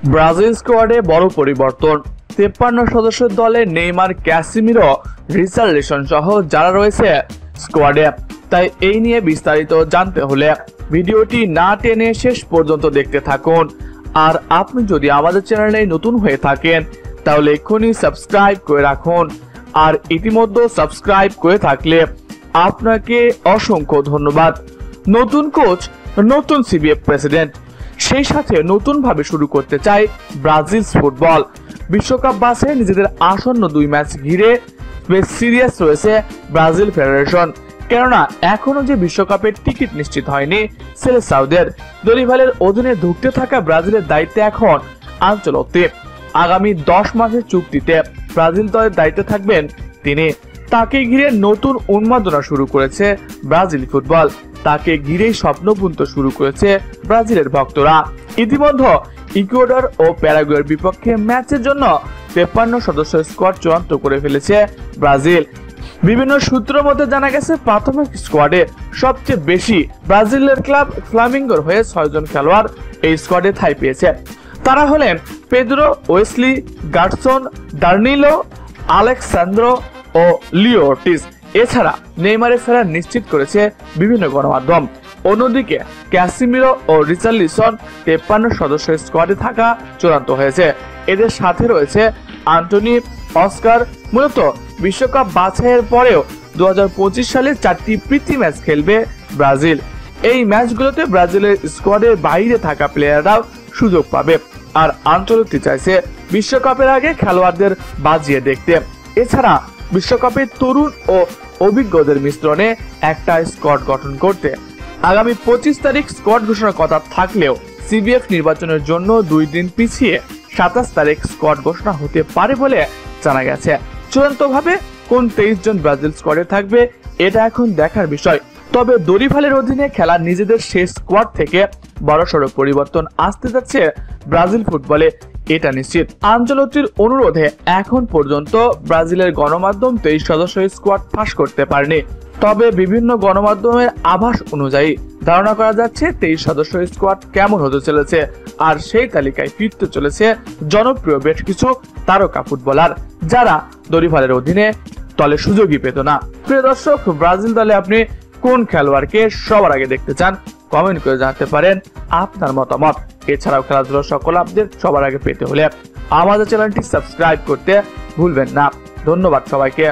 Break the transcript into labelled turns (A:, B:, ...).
A: Brazil স্কোয়াডে বড় পরিবর্তন। 53 সদস্যের দলে নেইমার, ক্যাসিমিরো, রিচার্লিসন সহ যারা রয়েছে স্কোয়াডে। তাই এই নিয়ে বিস্তারিত জানতে হলে ভিডিওটি না টেনে শেষ পর্যন্ত দেখতে থাকুন। আর আপনি যদি আমাদের চ্যানেলে নতুন হয়ে থাকেন তাহলে এক্ষুনি সাবস্ক্রাইব করে রাখুন। আর ইতিমধ্যে সাবস্ক্রাইব করে থাকলে আপনাকে অসংখ্য ধন্যবাদ। নতুন কোচ, নতুন সিবিএফ প্রেসিডেন্ট, সেই সাথে নতুন ভাবে শুরু করতে চায় ব্রাজিল ফুটবল। বিশ্বকাপ বাসে নিজেদের আসন্ন 2 ম্যাচ ঘিরে বেশ সিরিয়াস রয়েছে ব্রাজিল ফেডারেশন। কেননা এখনো যে বিশ্বকাপের টিকিট নিশ্চিত হয়নি সেলেসাওদের। দরিভালের অধীনে ধুঁকতে থাকা ব্রাজিলের দায়িত্বে এখন আনচেলত্তি। আগামী 10 মাসের চুক্তিতে ব্রাজিল দলের দায়িত্বে থাকবেন তিনি। তাকে ঘিরে নতুন উন্মাদনা শুরু করেছে ব্রাজিল ফুটবল। তাকে ঘিরেই স্বপ্ন বুনতে শুরু করেছে ব্রাজিলের ভক্তরা। ইতিমধ্যে ইকুয়েডর ও প্যারাগুয়ের বিপক্ষে ম্যাচের জন্য 53 সদস্যের স্কোয়াড চূড়ান্ত করে ফেলেছে ব্রাজিল। বিভিন্ন সূত্র মতে জানা গেছে প্রাথমিক স্কোয়াডে সবচেয়ে বেশি ব্রাজিলের ক্লাব ফ্লামিঙ্গোর হয়ে 6 জন খেলোয়াড় এই স্কোয়াডে ঠাঁই পেয়েছে। তারা হলেন পেদ্রো, ওয়েসলি, গার্সন, ডার্নিলো, আলেক্সান্দ্রো ও লিও অর্টিজ। এছাড়া নেইমারের ফেরা নিশ্চিত করেছে বিভিন্ন গণমাধ্যম। অন্যদিকে ক্যাসিমিরো ও রিচার্লিসন 53 সদস্যের স্কোয়াডে থাকা চূড়ান্ত হয়েছে। এদের সাথে রয়েছে আন্টনি, অস্কার। মূলত বিশ্বকাপ বাছাইয়ের পরেও 2025 সালে 4টি প্রীতি ম্যাচ খেলবে ব্রাজিল। এই ম্যাচগুলোতে ব্রাজিলের স্কোয়াডের বাইরে থাকা প্লেয়াররাও সুযোগ পাবে। আর আঞ্চলিকটি চাইছে বিশ্বকাপের আগে খেলোয়াড়দের বাজিয়ে দেখতে। এছাড়া বিশ্বকাপের তরুণ ও অভিজ্ঞদের মিশ্রণে একটা স্কোয়াড গঠন করতে। আগামী 25 তারিখ স্কোয়াড ঘোষণার কথা থাকলেও সিবিএফ নির্বাচনের জন্য 2 দিন পিছিয়ে 27 তারিখ স্কোয়াড ঘোষণা হতে পারে বলে জানা গেছে। চূড়ান্তভাবে কোন 23 জন ব্রাজিল স্কোয়াডে থাকবে এটা এখন দেখার বিষয়। তবে দরিভালের অধীনে খেলা নিজেদের শেষ স্কোয়াড থেকে বড়সড় পরিবর্তন আসতে যাচ্ছে ব্রাজিল ফুটবলে, এটা নিশ্চিত। আনচেলত্তির অনুরোধে এখন পর্যন্ত ব্রাজিলের গণমাধ্যম 23 সদস্যের স্কোয়াড ফাঁস করতে পারেনি। তবে বিভিন্ন গণমাধ্যমের আভাস অনুযায়ী ধারণা করা যাচ্ছে 23 সদস্যের স্কোয়াড কেমন হতে চলেছে। আর সেই তালিকায় ফিরতে চলেছে জনপ্রিয় বেশ কিছু তারকা ফুটবলার, যারা দরিভালের অধীনে দলে সুযোগই পেত না। প্রিয় দর্শক, ব্রাজিল দলে আপনি কোন খেলোয়াড়কে সবার আগে দেখতে চান কমেন্ট করে জানাতে পারেন আপনার মতামত। এছাড়াও খেলাধুলার সকল আপডেট সবার আগে পেতে হলে আমাদের চ্যানেলটি সাবস্ক্রাইব করতে ভুলবেন না। ধন্যবাদ সবাইকে।